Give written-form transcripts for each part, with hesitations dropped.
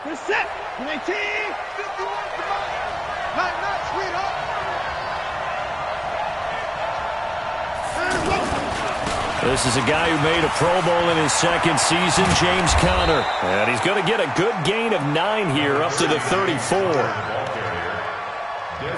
Set. 19. 51. Night, sweetheart. This is a guy who made a Pro Bowl in his second season, James Conner. And he's going to get a good gain of 9 here, up to the 34.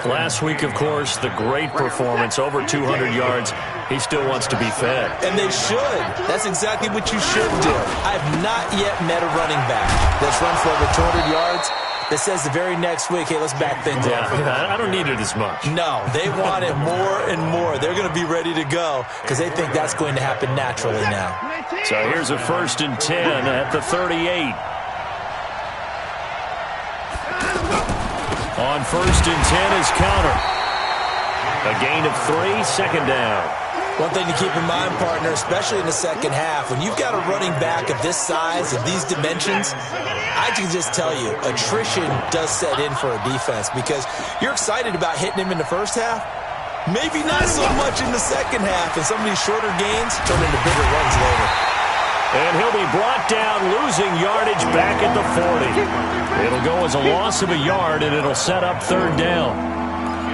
Last week, of course, the great performance, over 200 yards. He still wants to be fed. And they should. That's exactly what you should do. I've not yet met a running back that's run for over 200 yards that says the very next week, hey, let's back things up. Yeah, I don't need it as much. No, they want it more and more. They're going to be ready to go because they think that's going to happen naturally now. So here's a 1st and 10 at the 38. On 1st and 10 is Conner. A gain of 3, second down. One thing to keep in mind, partner, especially in the second half, when you've got a running back of this size, of these dimensions, I can just tell you, attrition does set in for a defense because you're excited about hitting him in the first half. Maybe not so much in the second half, and some of these shorter gains turn into bigger runs later. And he'll be brought down, losing yardage back at the 40. It'll go as a loss of a yard, and it'll set up 3rd down.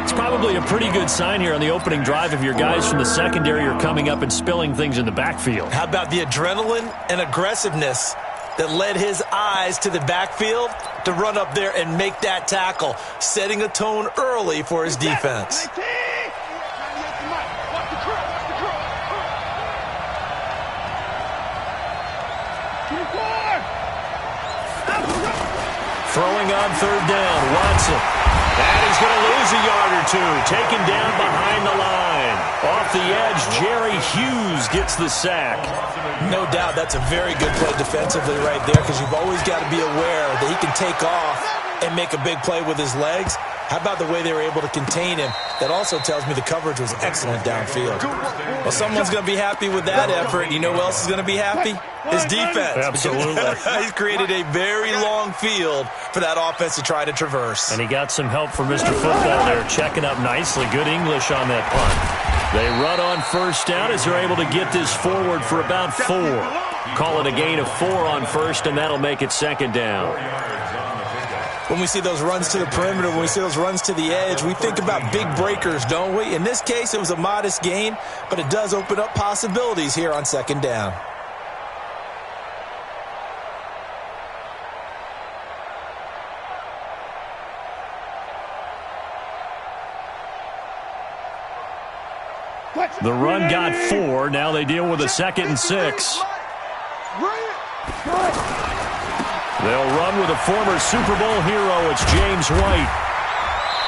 It's probably a pretty good sign here on the opening drive if your guys from the secondary are coming up and spilling things in the backfield. How about the adrenaline and aggressiveness that led his eyes to the backfield to run up there and make that tackle, setting a tone early for his defense. Throwing on 3rd down, Watson. And he's going to lose a yard or 2. Taken down behind the line. Off the edge, Jerry Hughes gets the sack. No doubt that's a very good play defensively right there because you've always got to be aware that he can take off and make a big play with his legs. How about the way they were able to contain him? That also tells me the coverage was excellent downfield. Well, someone's going to be happy with that effort. You know who else is going to be happy? His defense. Absolutely. He's created a very long field for that offense to try to traverse. And he got some help from Mr. Football there, checking up nicely. Good English on that punt. They run on 1st down as they're able to get this forward for about 4. Call it a gain of 4 on 1st, and that'll make it 2nd down. When we see those runs to the perimeter, when we see those runs to the edge, we think about big breakers, don't we? In this case, it was a modest gain, but it does open up possibilities here on 2nd down. The run got 4. Now they deal with a 2nd and 6. They'll run with a former Super Bowl hero. It's James White.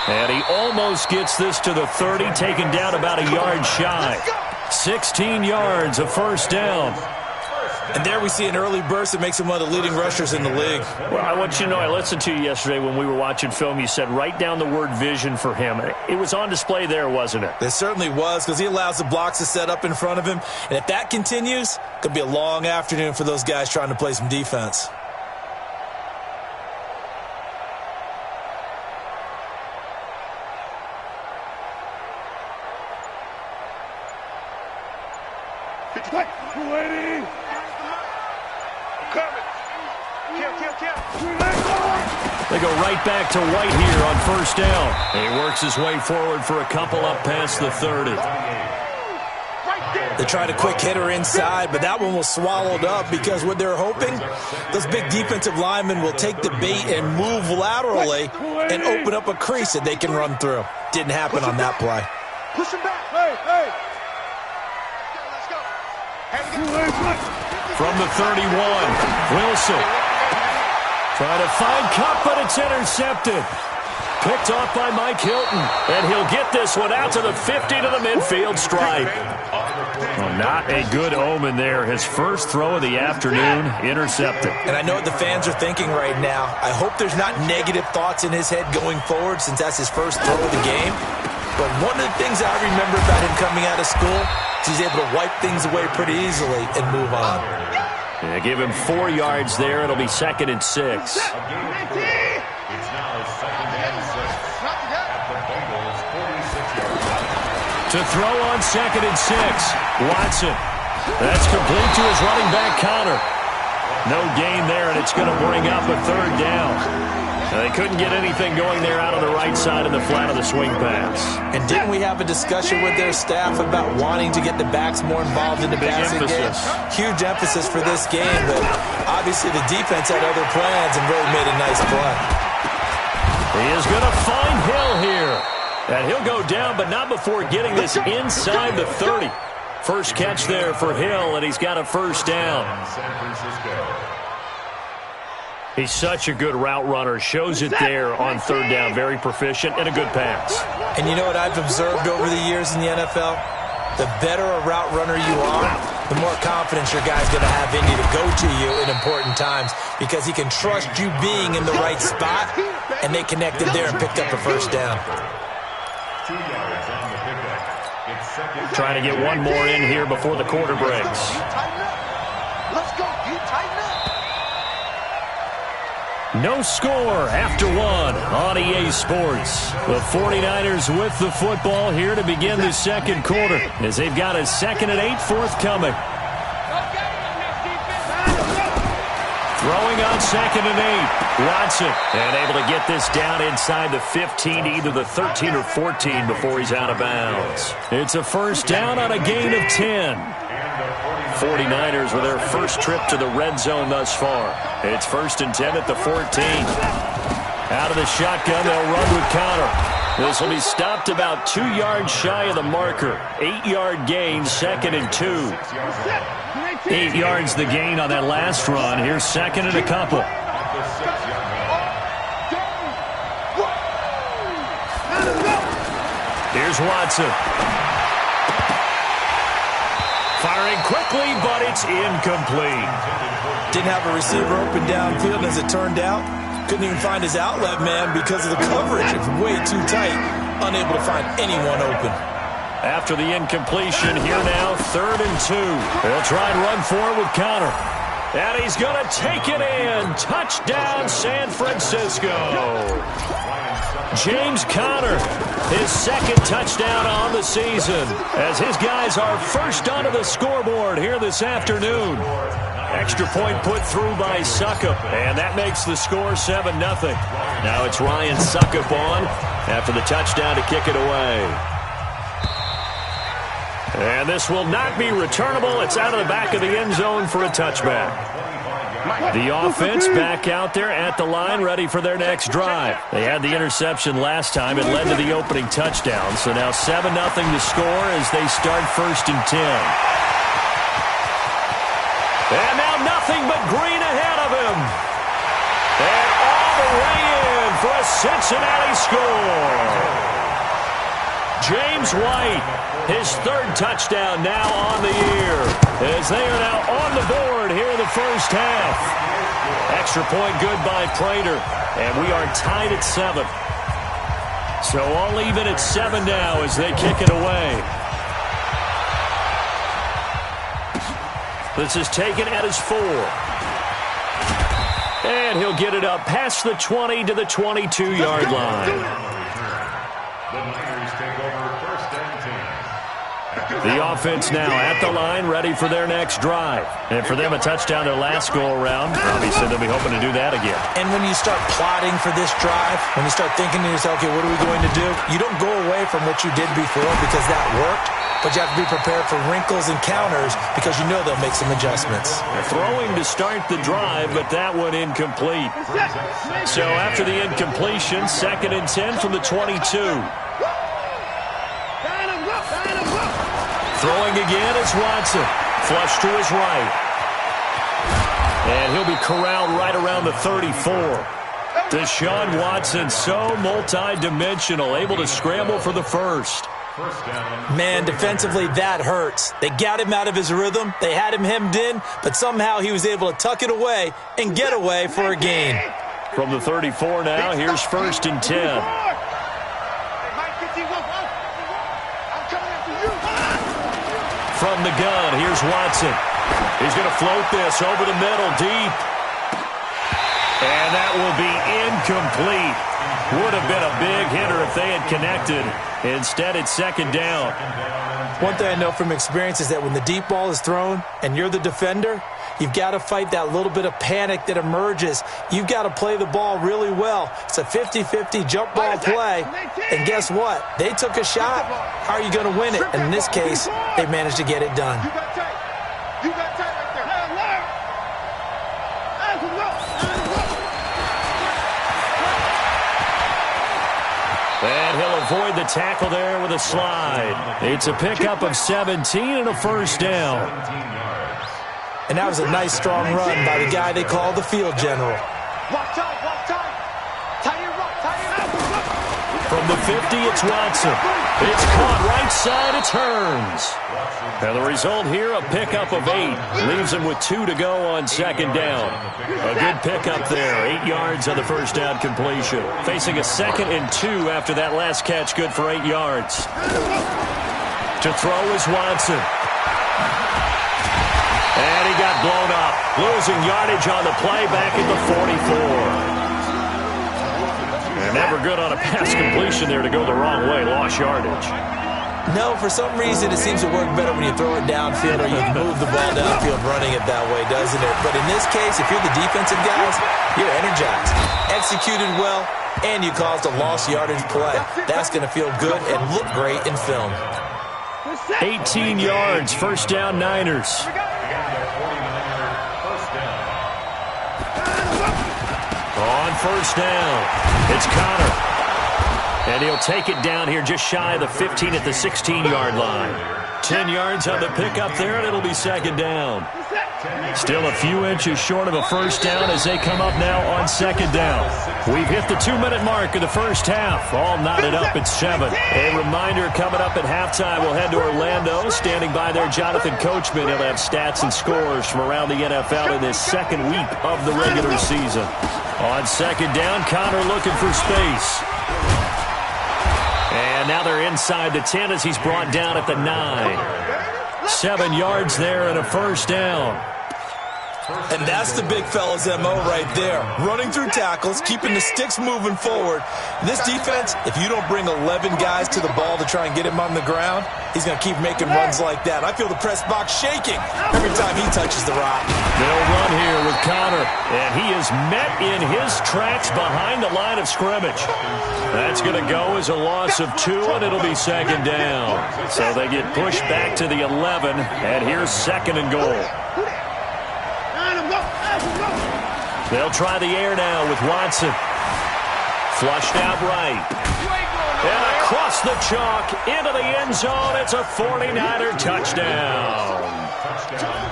And he almost gets this to the 30, taken down about a yard shy. 16 yards, a 1st down. And there we see an early burst that makes him one of the leading rushers in the league. Well, I want you to know, I listened to you yesterday when we were watching film. You said write down the word vision for him. It was on display there, wasn't it? It certainly was, because he allows the blocks to set up in front of him. And if that continues, it could be a long afternoon for those guys trying to play some defense. They go right back to White here on 1st down. And he works his way forward for a couple up past the 30. They tried a quick hitter inside, but that one was swallowed up because what they're hoping, those big defensive linemen will take the bait and move laterally and open up a crease that they can run through. Didn't happen on that play. Push him back. Hey. From the 31, Wilson. Trying to find Cup, but it's intercepted. Picked off by Mike Hilton. And he'll get this one out to the 50 to the midfield stripe. Well, not a good omen there. His first throw of the afternoon, intercepted. And I know what the fans are thinking right now. I hope there's not negative thoughts in his head going forward since that's his first throw of the game. But one of the things I remember about him coming out of school is he's able to wipe things away pretty easily and move on. Yeah, give him 4 yards there. It'll be 2nd and 6. To throw on 2nd and 6. Watson. That's complete to his running back, Conner. No gain there, and it's going to bring up a third down. They couldn't get anything going there out of the right side of the flat of the swing pass. And didn't we have a discussion with their staff about wanting to get the backs more involved in the passing game? Huge emphasis for this game, but obviously the defense had other plans and really made a nice play. He is going to find Hill here. And he'll go down, but not before getting this inside the 30. First catch there for Hill, and he's got a first down. He's such a good route runner. Shows it there on third down. Very proficient and a good pass. And you know what I've observed over the years in the NFL? The better a route runner you are, the more confidence your guy's going to have in you to go to you in important times because he can trust you being in the right spot, and they connected there and picked up a first down. 2 yards on the pickup. It's second. Trying to get one more in here before the quarter breaks. Let's go. You tighten up. No score after one on EA Sports. The 49ers with the football here to begin the second quarter as they've got a 2nd and 8 forthcoming. Throwing on 2nd and 8. Watson, and able to get this down inside the 15 to either the 13 or 14 before he's out of bounds. It's a first down on a gain of 10. 49ers with their first trip to the red zone thus far. It's 1st and 10 at the 14. Out of the shotgun, they'll run with Conner. This will be stopped about 2 yards shy of the marker. 8-yard gain, 2nd and 2. 8 yards the gain on that last run. Here's 2nd and a couple. Here's Watson. Firing quickly, but it's incomplete. Didn't have a receiver open downfield, as it turned out. Couldn't even find his outlet man because of the coverage. It's way too tight. Unable to find anyone open. After the incompletion, here now, 3rd and 2. They'll try and run forward with Conner. And he's going to take it in. Touchdown, San Francisco. James Conner, his 2nd touchdown on the season, as his guys are first onto the scoreboard here this afternoon. Extra point put through by Suckup, and that makes the score 7-0. Now it's Ryan Suckup on after the touchdown to kick it away. And this will not be returnable. It's out of the back of the end zone for a touchback. The offense back out there at the line, ready for their next drive. They had the interception last time. It led to the opening touchdown. So now 7-0 to score as they start 1st and 10. And now nothing but green ahead of him. And all the way in for a Cincinnati score. James White, his 3rd touchdown now on the year, as they are now on the board here in the first half. Extra point good by Prater, and we are tied at 7. So all even at 7 now as they kick it away. This is taken at his 4. And he'll get it up past the 20 to the 22-yard line. The offense now at the line, ready for their next drive. And for them, a touchdown their last go-around. Obviously, they'll be hoping to do that again. And when you start plotting for this drive, when you start thinking to yourself, okay, what are we going to do? You don't go away from what you did before because that worked, but you have to be prepared for wrinkles and counters because you know they'll make some adjustments. Throwing to start the drive, but that one incomplete. So after the incompletion, 2nd and 10 from the 22. Throwing again is Watson. Flush to his right. And he'll be corralled right around the 34. Deshaun Watson, so multi-dimensional, able to scramble for the first. Man, defensively, that hurts. They got him out of his rhythm. They had him hemmed in, but somehow he was able to tuck it away and get away for a gain. From the 34 now, here's 1st and 10. From the gun, here's Watson. He's going to float this over the middle deep. And that will be Incomplete. Would have been a big hitter if they had connected. Instead, it's second down. One thing I know from experience is that when the deep ball is thrown and you're the defender, you've got to fight that little bit of panic that emerges. You've got to play the ball really well. It's a 50-50 jump ball play. And guess what? They took a shot. How are you going to win it? And in this case, they managed to get it done. You got tight right there. And he'll avoid the tackle there with a slide. It's a pickup of 17 and a first down. And that was a nice, strong run by the guy they call the field general. Walk tight. From the 50, it's Watson. It's caught right side, it turns. And the result here, a pickup of 8. Leaves him with 2 to go on second down. A good pickup there, 8 yards on the first down completion. Facing a 2nd and 2 after that last catch, good for 8 yards. To throw is Watson. And he got blown up. Losing yardage on the play back at the 44. And never good on a pass completion there to go the wrong way. Lost yardage. No, for some reason it seems to work better when you throw it downfield or you move the ball downfield running it that way, doesn't it? But in this case, if you're the defensive guys, you're energized. Executed well, and you caused a lost yardage play. That's going to feel good and look great in film. 18 yards, first down Niners. On first down, it's Connor. And he'll take it down here just shy of the 15 at the 16-yard line. 10 yards on the pickup there, and it'll be second down. Still a few inches short of a first down as they come up now on second down. We've hit the 2-minute mark of the first half. All knotted up at 7. A reminder coming up at halftime, we'll head to Orlando. Standing by there, Jonathan Coachman. He'll have stats and scores from around the NFL in this second week of the regular season. On second down, Connor looking for space. And now they're inside the 10 as he's brought down at the 9. 7 yards there and a first down. And that's the big fella's MO right there. Running through tackles, keeping the sticks moving forward. This defense, if you don't bring 11 guys to the ball to try and get him on the ground, he's going to keep making runs like that. I feel the press box shaking every time he touches the rock. They'll run here with Connor, and he is met in his tracks behind the line of scrimmage. That's going to go as a loss of 2, and it'll be second down. So they get pushed back to the 11, and here's second and goal. They'll try the air now with Watson. Flushed out right. And across the chalk into the end zone. It's a 49er touchdown.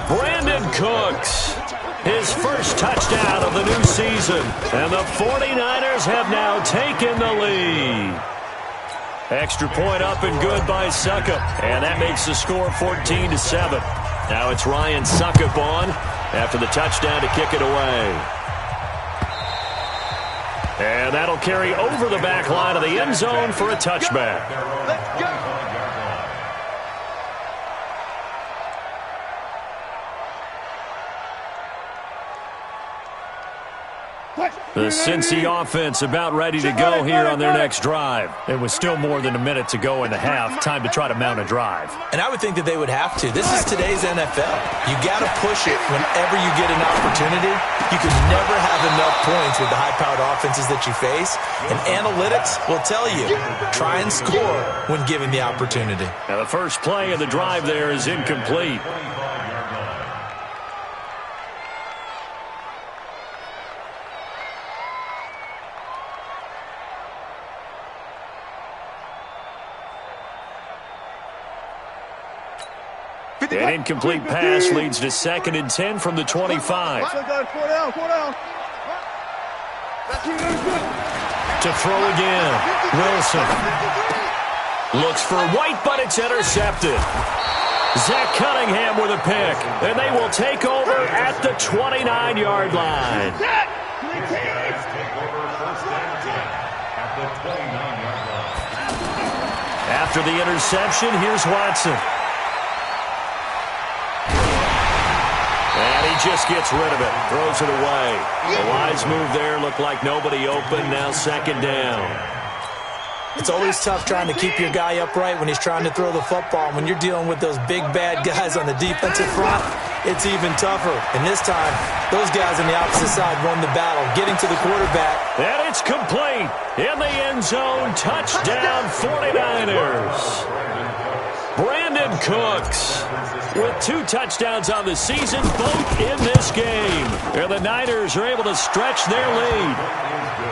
Brandon Cooks, his first touchdown of the new season. And the 49ers have now taken the lead. Extra point up and good by Suckup. And that makes the score 14-7. Now it's Ryan Suckup on after the touchdown to kick it away. And that'll carry over the back line of the end zone for a touchback. Let's go. The Cincy offense about ready to go here on their next drive. It was still more than a minute to go in the half. Time to try to mount a drive. And I would think that they would have to. This is today's NFL. You got to push it whenever you get an opportunity. You can never have enough points with the high-powered offenses that you face. And analytics will tell you, try and score when given the opportunity. Now the first play of the drive there is incomplete. An incomplete pass leads to 2nd and 10 from the 25. To throw again, Wilson. Looks for White, but it's intercepted. Zach Cunningham with a pick, and they will take over at the 29-yard line. After the interception, here's Watson. And he he just gets rid of it, throws it away. A wise move there, looked like nobody open, now second down. It's always tough trying to keep your guy upright when he's trying to throw the football. When you're dealing with those big, bad guys on the defensive front, it's even tougher. And this time, those guys on the opposite side won the battle, getting to the quarterback. And it's complete. In the end zone, touchdown 49ers. Brandon Cooks with 2 touchdowns on the season, both in this game. And the Niners are able to stretch their lead.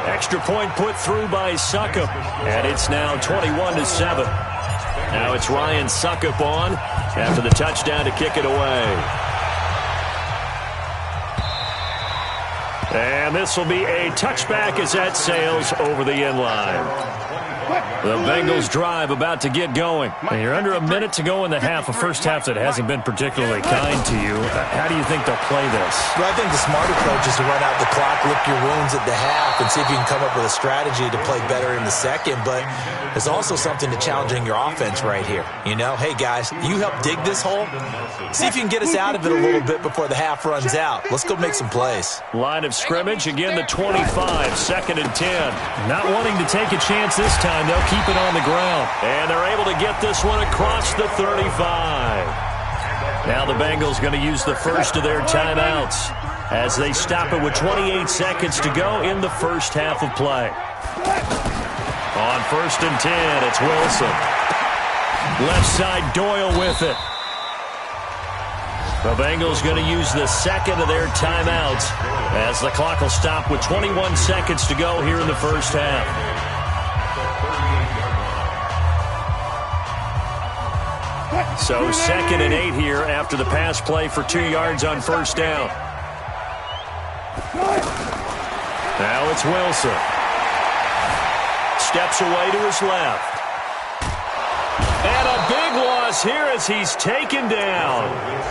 Extra point put through by Succop, and it's now 21-7. Now it's Ryan Succop on after the touchdown to kick it away. And this will be a touchback as that sails over the end line. The Bengals drive about to get going. And you're under a minute to go in the half, a first half that hasn't been particularly kind to you. How do you think they'll play this? Well, I think the smart approach is to run out the clock, lick your wounds at the half, and see if you can come up with a strategy to play better in the second. But there's also something to challenging your offense right here. You know, hey, guys, you help dig this hole. See if you can get us out of it a little bit before the half runs out. Let's go make some plays. Line of scrimmage, again the 25, 2nd and 10. Not wanting to take a chance this time, they'll keep it on the ground. And they're able to get this one across the 35. Now the Bengals going to use the first of their timeouts as they stop it with 28 seconds to go in the first half of play. On 1st and 10, it's Wilson. Left side, Doyle with it. The Bengals going to use the second of their timeouts as the clock will stop with 21 seconds to go here in the first half. So 2nd and 8 here after the pass play for 2 yards on first down. Now it's Wilson. Steps away to his left. And a big loss here as he's taken down.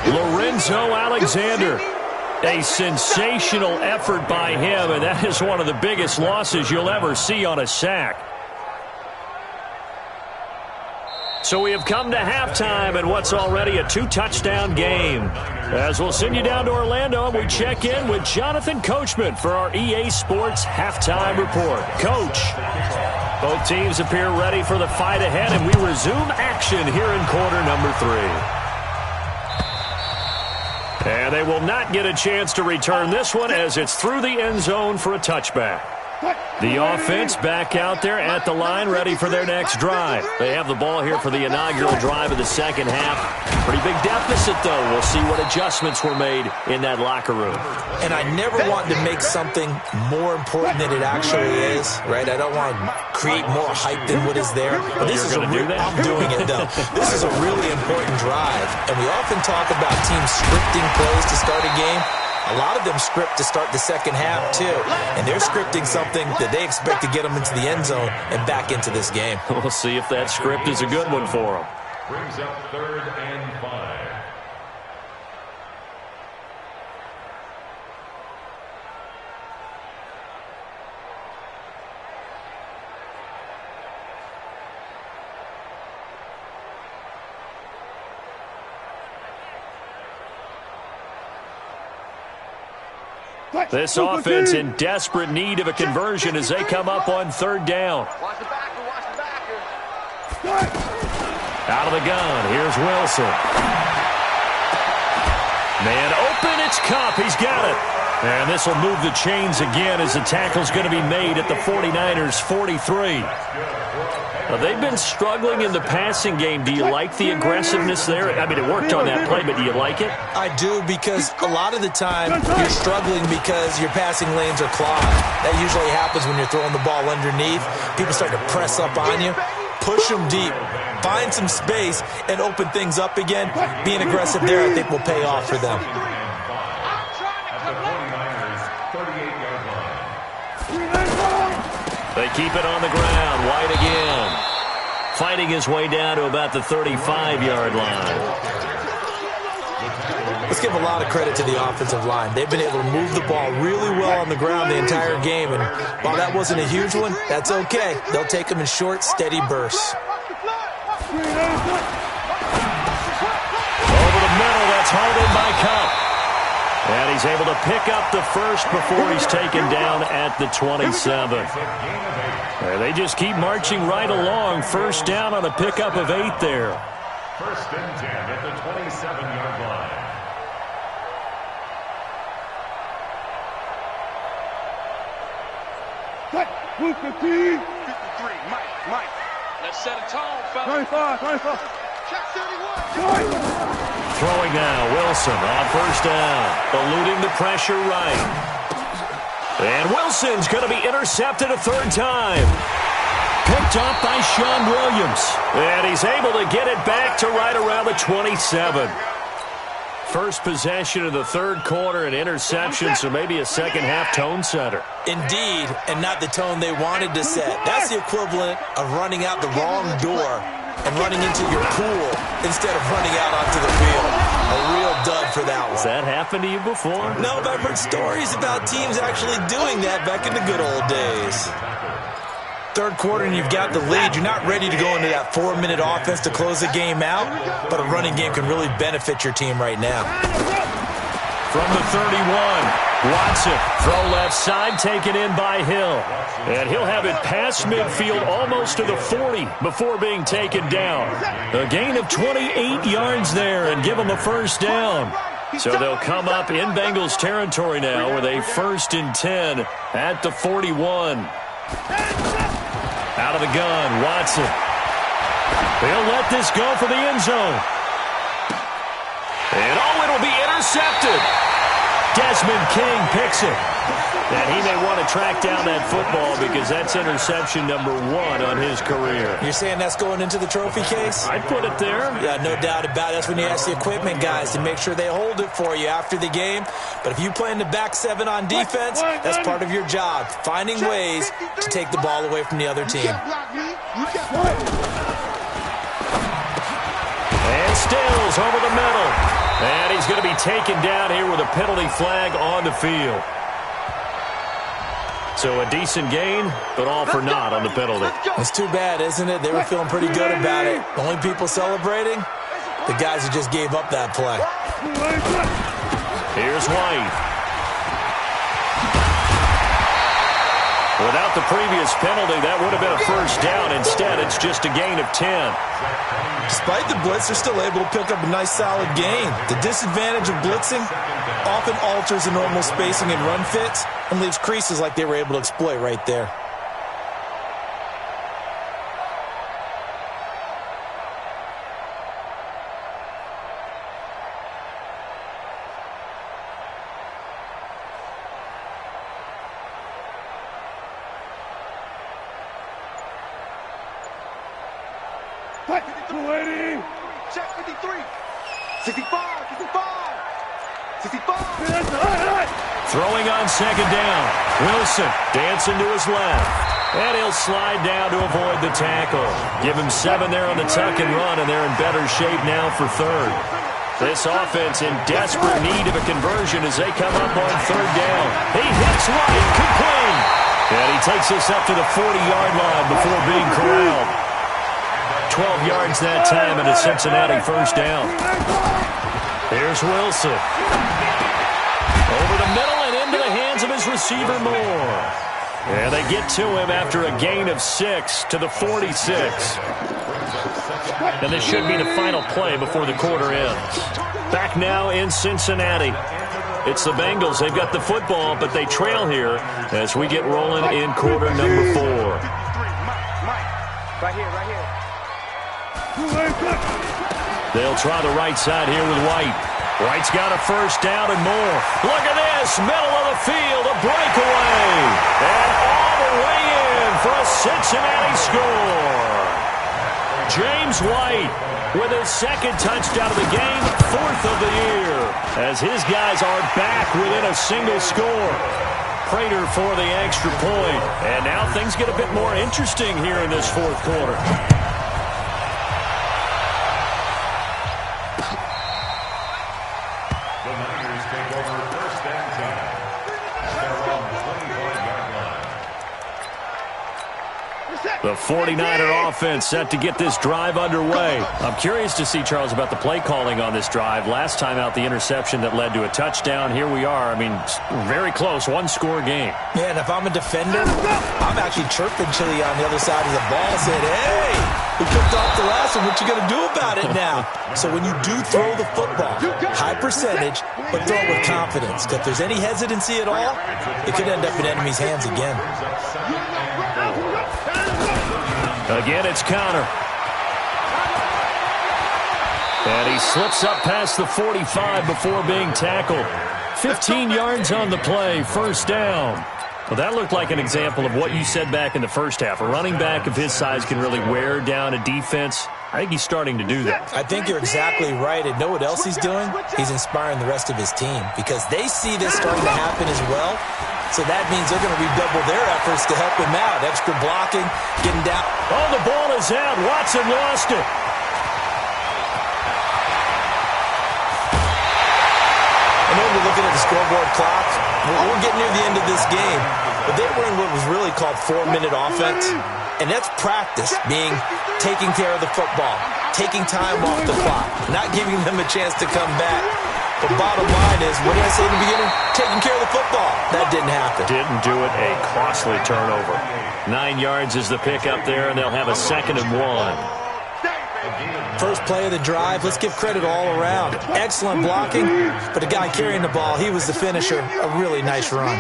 Lorenzo Alexander. A sensational effort by him, and that is one of the biggest losses you'll ever see on a sack. So we have come to halftime in what's already a 2-touchdown game. As we'll send you down to Orlando, and we check in with Jonathan Coachman for our EA Sports Halftime Report. Coach, both teams appear ready for the fight ahead, and we resume action here in quarter number 3. And they will not get a chance to return this one as it's through the end zone for a touchback. The offense back out there at the line, ready for their next drive. They have the ball here for the inaugural drive of the second half. Pretty big deficit, though. We'll see what adjustments were made in that locker room. And I never want to make something more important than it actually is, right? I don't want to create more hype than what is there. But this is I'm doing it, though. This is a really important drive. And we often talk about teams scripting plays to start a game. A lot of them script to start the second half, too. And they're scripting something that they expect to get them into the end zone and back into this game. We'll see if that script is a good one for them. Brings up 3rd and 5. This offense in desperate need of a conversion as they come up on 3rd down. Watch the backer, watch the backer. Out of the gun, here's Wilson. Man open, it's Kupp, he's got it. And this will move the chains again as the tackle's going to be made at the 49ers' 43. They've been struggling in the passing game. Do you like the aggressiveness there? I mean, it worked on that play, but do you like it? I do, because a lot of the time you're struggling because your passing lanes are clogged. That usually happens when you're throwing the ball underneath. People start to press up on you. Push them deep. Find some space and open things up again. Being aggressive there, I think, will pay off for them. They keep it on the ground. White again. Fighting his way down to about the 35-yard line. Let's give a lot of credit to the offensive line. They've been able to move the ball really well on the ground the entire game. And while that wasn't a huge one, that's okay. They'll take them in short, steady bursts. Over the middle, that's hauled in by Kupp. And he's able to pick up the first before he's taken down at the 27. They just keep marching right along. First down on a pickup of 8 there. First and 10 at the 27-yard line. Move 15. 53, Mike. Let's set a tone, fellas. 25. Check 31. Throwing now, Wilson on first down. Eluding the pressure right. And Wilson's going to be intercepted a third time. Picked off by Sean Williams. And he's able to get it back to right around the 27. First possession of the third quarter, an interception, so maybe a second-half tone setter. Indeed, and not the tone they wanted to set. That's the equivalent of running out the wrong door and running into your pool instead of running out onto the field. A real dud for that one. Has that happened to you before? No, but I've heard stories about teams actually doing that back in the good old days. Third quarter and you've got the lead. You're not ready to go into that 4-minute offense to close the game out, but a running game can really benefit your team right now. From the 31, Watson, throw left side, taken in by Hill. And he'll have it past midfield almost to the 40 before being taken down. A gain of 28 yards there and give him a first down. So they'll come up in Bengals territory now with a 1st and 10 at the 41. Out of the gun, Watson. They'll let this go for the end zone. And it'll be intercepted. Desmond King picks it. And he may want to track down that football because that's interception number 1 on his career. You're saying that's going into the trophy case? I'd put it there. Yeah, no doubt about it. That's when you ask the equipment guys to make sure they hold it for you after the game. But if you play in the back 7 on defense, that's part of your job, finding ways to take the ball away from the other team. And Stills over the middle. And he's going to be taken down here with a penalty flag on the field. So a decent gain, but all for naught on the penalty. It's too bad, isn't it? They were feeling pretty good about it. The only people celebrating, the guys who just gave up that play. Here's White. Without the previous penalty, that would have been a first down. Instead, it's just a gain of 10. Despite the blitz, they're still able to pick up a nice, solid gain. The disadvantage of blitzing often alters the normal spacing and run fits and leaves creases like they were able to exploit right there. Check 53. 65. Throwing on second down. Wilson dancing to his left. And he'll slide down to avoid the tackle. Give him 7 there on the tuck and run, and they're in better shape now for third. This offense in desperate need of a conversion as they come up on third down. He hits right, complete. And he takes us up to the 40-yard line before being corralled. 12 yards that time and a Cincinnati first down. Here's Wilson. Over the middle and into the hands of his receiver Moore. And they get to him after a gain of 6 to the 46. And this should be the final play before the quarter ends. Back now in Cincinnati. It's the Bengals. They've got the football, but they trail here as we get rolling in quarter number 4. Right here. They'll try the right side here with White. White's got a first down and more. Look at this, middle of the field, a breakaway. And all the way in for a Cincinnati score. James White with his 2nd touchdown of the game, 4th of the year, as his guys are back within a single score. Prater for the extra point. And now things get a bit more interesting here in this 4th quarter. The 49er offense set to get this drive underway. I'm curious to see, Charles, about the play calling on this drive. Last time out, the interception that led to a touchdown. Here we are. I mean, very close, one-score game. Yeah, and if I'm a defender, I'm actually chirping Chili on the other side of the ball, saying, hey, we picked off the last one. What you going to do about it now? So when you do throw the football, high percentage, but throw it with confidence. If there's any hesitancy at all, it could end up in enemy's hands again. Again, it's counter. And he slips up past the 45 before being tackled. 15 yards on the play, first down. Well, that looked like an example of what you said back in the first half. A running back of his size can really wear down a defense. I think he's starting to do that. I think you're exactly right. And know what else he's doing? He's inspiring the rest of his team because they see this starting to happen as well. So that means they're going to redouble their efforts to help him out. Extra blocking, getting down. Oh, the ball is out. Watson lost it. I know we're looking at the scoreboard clock. We're getting near the end of this game. But they were in what was really called 4-minute offense. And that's practice, being taking care of the football, taking time off the clock, not giving them a chance to come back. But bottom line is, what did I say in the beginning? Taking care of the football. That didn't happen. Didn't do it. A costly turnover. 9 yards is the pickup there, and they'll have a 2nd and 1. First play of the drive, let's give credit all around. Excellent blocking, but the guy carrying the ball, he was the finisher. A really nice run.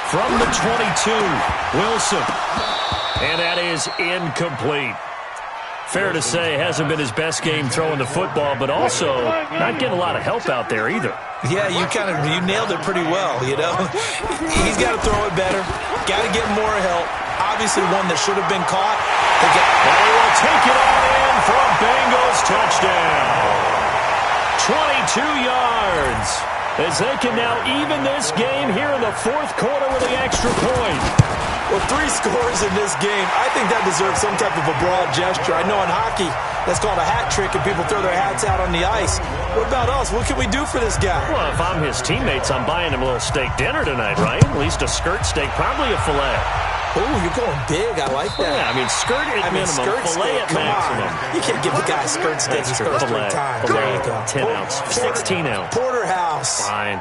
From the 22, Wilson. And that is incomplete. Fair to say, hasn't been his best game throwing the football, but also not getting a lot of help out there either. Yeah, you nailed it pretty well, you know. He's got to throw it better. Got to get more help. Obviously one that should have been caught. They will take it all in for a Bengals touchdown. 22 yards. As they can now even this game here in the 4th quarter with the extra point. Well, 3 scores in this game. I think that deserves some type of a broad gesture. I know in hockey, that's called a hat trick, and people throw their hats out on the ice. What about us? What can we do for this guy? Well, if I'm his teammates, I'm buying him a little steak dinner tonight, right? At least a skirt steak, probably a filet. Oh, you're going big. I like that. Yeah, I mean, skirt at minimum, filet at maximum. You can't give the guy a skirt steak. He's supposed to retire. Filet, 10 ounce, 16 ounce. Porterhouse. Fine.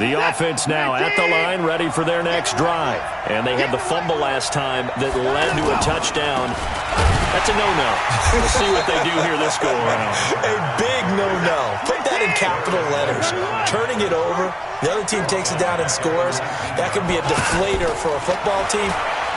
The offense now at the line, ready for their next drive. And they had the fumble last time that led to a touchdown. That's a no-no. We'll see what they do here this go-around. A big no-no. Put that in capital letters. Turning it over, the other team takes it down and scores. That can be a deflator for a football team.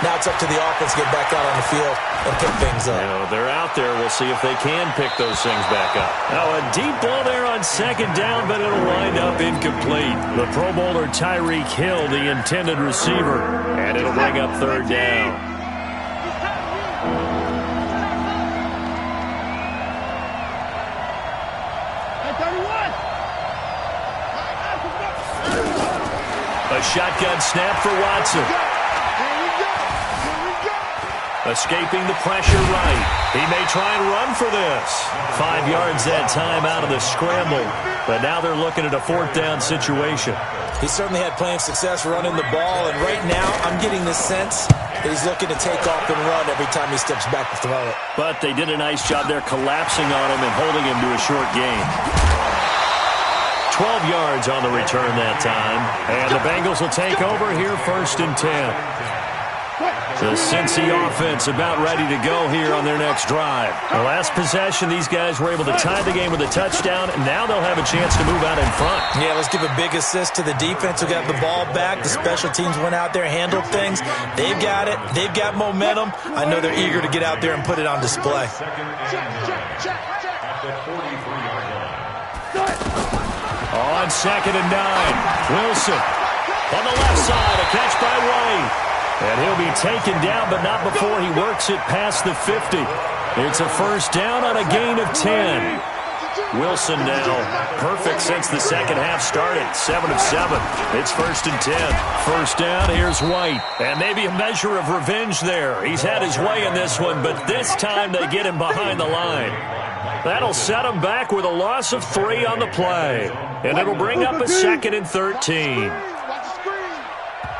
Now it's up to the offense to get back out on the field and pick things up. You know, they're out there. We'll see if they can pick those things back up. Now a deep ball there on 2nd down, but it'll wind up incomplete. The Pro Bowler Tyreek Hill, the intended receiver, and it'll bring up 3rd down. A shotgun snap for Watson. Escaping the pressure right. He may try and run for this. 5 yards that time out of the scramble. But now they're looking at a 4th down situation. He certainly had plenty of success running the ball. And right now, I'm getting the sense that he's looking to take off and run every time he steps back to throw it. But they did a nice job there collapsing on him and holding him to a short gain. 12 yards on the return that time. And the Bengals will take over here 1st and 10. The Cincy offense about ready to go here on their next drive. The last possession, these guys were able to tie the game with a touchdown, and now they'll have a chance to move out in front. Yeah, let's give a big assist to the defense who got the ball back. The special teams went out there, handled things. They've got it. They've got momentum. I know they're eager to get out there and put it on display. On 2nd and 9, Wilson on the left side, a catch by White. And he'll be taken down, but not before he works it past the 50. It's a 1st down on a gain of 10. Wilson now perfect since the 2nd half started. 7 of 7. It's 1st and 10. 1st down, here's White. And maybe a measure of revenge there. He's had his way in this one, but this time they get him behind the line. That'll set them back with a loss of 3 on the play. And it'll bring up a 2nd and 13.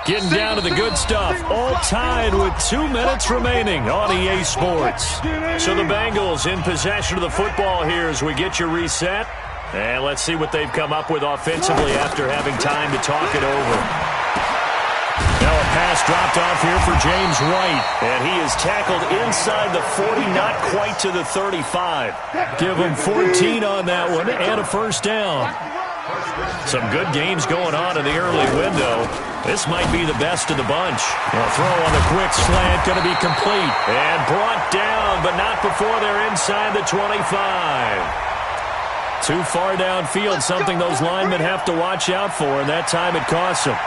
Getting down to the good stuff. All tied with 2 minutes remaining on EA Sports. So the Bengals in possession of the football here as we get you reset. And let's see what they've come up with offensively after having time to talk it over. Now a pass dropped off here for James White. And he is tackled inside the 40, not quite to the 35. Give him 14 on that one and a first down. Some good games going on in the early window. This might be the best of the bunch. A throw on the quick slant, going to be complete. And brought down, but not before they're inside the 25. Too far downfield, something those linemen have to watch out for, and that time it costs them.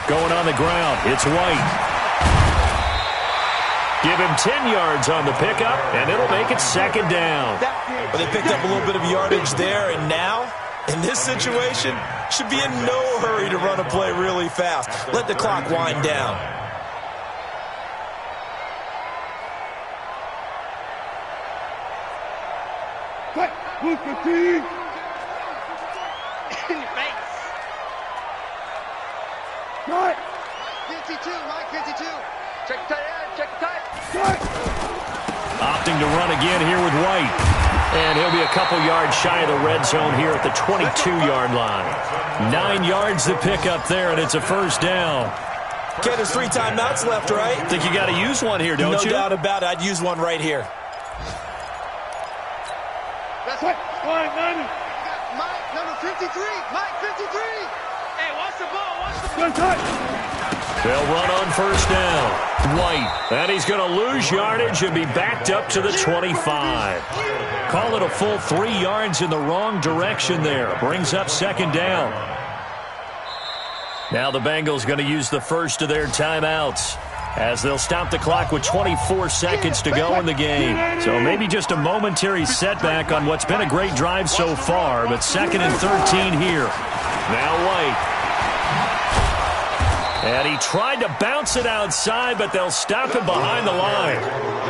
Going on the ground, it's White. Give him 10 yards on the pickup, and it'll make it 2nd down. Well, they picked up a little bit of yardage there, and now, in this situation, should be in no hurry to run a play really fast. Let the clock wind down. Move the team. In your face. Cut. 52, Mike 52. Check tight end, check tight. Cut. Opting to run again here with White. And he'll be a couple yards shy of the red zone here at the 22-yard line. 9 yards to pick up there, and it's a first down. Okay, there's 3 timeouts left, right? Think you got to use one here, don't you? No doubt about it. I'd use one right here. That's Cut. Line 90. Mike, number 53. Mike, 53. Hey, watch the ball, watch the ball. Good touch. They'll run on first down. White. And he's going to lose yardage and be backed up to the 25. Call it a full 3 yards in the wrong direction there. Brings up 2nd down. Now the Bengals going to use the first of their timeouts as they'll stop the clock with 24 seconds to go in the game. So maybe just a momentary setback on what's been a great drive so far, but 2nd and 13 here. Now White. And he tried to bounce it outside, but they'll stop him behind the line.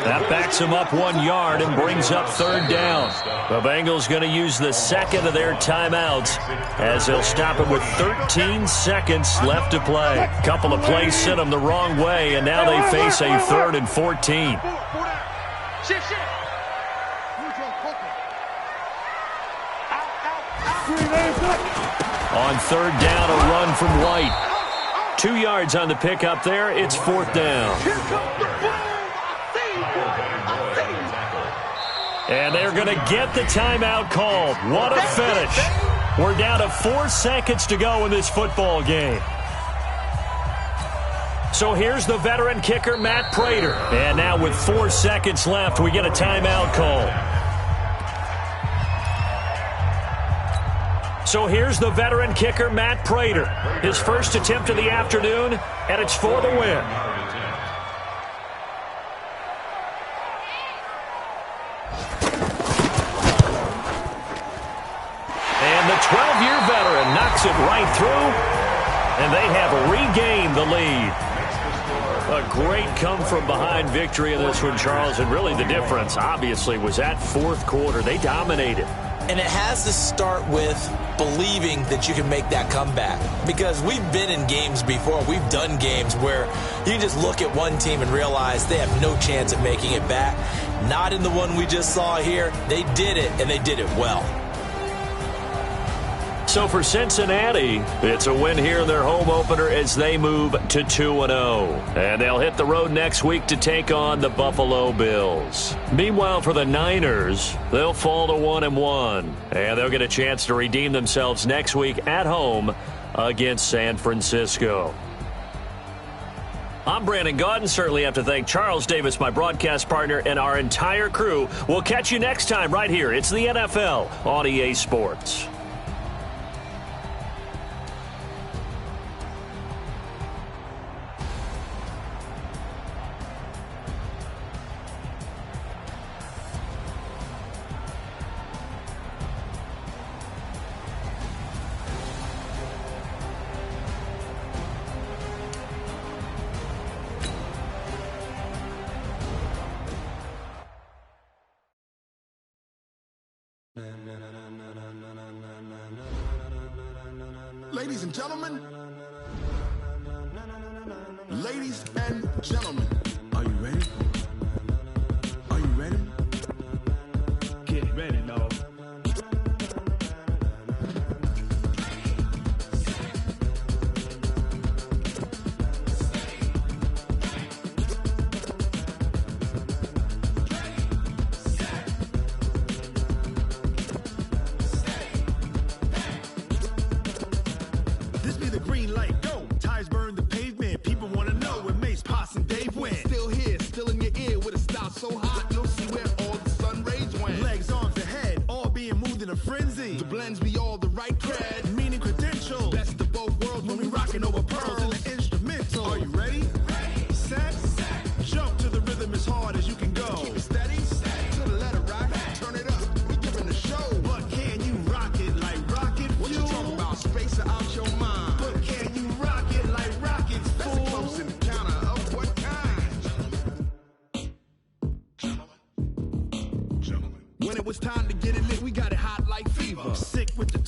That backs him up 1 yard and brings up 3rd down. The Bengals going to use the 2nd of their timeouts as they'll stop him with 13 seconds left to play. Couple of plays sent them the wrong way, and now they face a 3rd and 14. Shift. On 3rd down, a run from White. 2 yards on the pickup there. It's 4th down. And they're going to get the timeout called. What a finish. We're down to 4 seconds to go in this football game. So here's the veteran kicker, Matt Prater. And now with 4 seconds left, we get a timeout call. So here's the veteran kicker, Matt Prater. His first attempt of the afternoon, and it's for the win. And the 12-year veteran knocks it right through, and they have regained the lead. A great come-from-behind victory in this one, Charles, and really the difference, obviously, was that 4th quarter. They dominated. And it has to start with believing that you can make that comeback. Because we've been in games before. We've done games where you just look at one team and realize they have no chance of making it back. Not in the one we just saw here. They did it, and they did it well. So for Cincinnati, it's a win here in their home opener as they move to 2-0. And they'll hit the road next week to take on the Buffalo Bills. Meanwhile, for the Niners, they'll fall to 1-1. And they'll get a chance to redeem themselves next week at home against San Francisco. I'm Brandon Gaudin. Certainly have to thank Charles Davis, my broadcast partner, and our entire crew. We'll catch you next time right here. It's the NFL on EA Sports. Ladies and gentlemen. Ladies and gentlemen. Are you ready? Are you ready? Get ready, dog. This be the green light, go. Tires burn the pavement. People wanna know when Mace, Pops, and Dave went. Still here, still in your ear with a style so hot, you'll see where all the sun rays went. Legs, arms, the head, all being moved in a frenzy. The blends be all the right cred. Meaning credentials. Best of both worlds When we rockin' over pearls in the instrumental. Are you ready? Set, jump to the rhythm as hard as you can go. Keep it steady, to the letter right. Turn it up, we giving the show. But can you rock it like rocket fuel? What you talking about? Space out your mind. But can you rock it like rockets, That's a close fool? encounter of what kind? Gentlemen. When it was time to get it lit, we got it hot like fever. Sick with the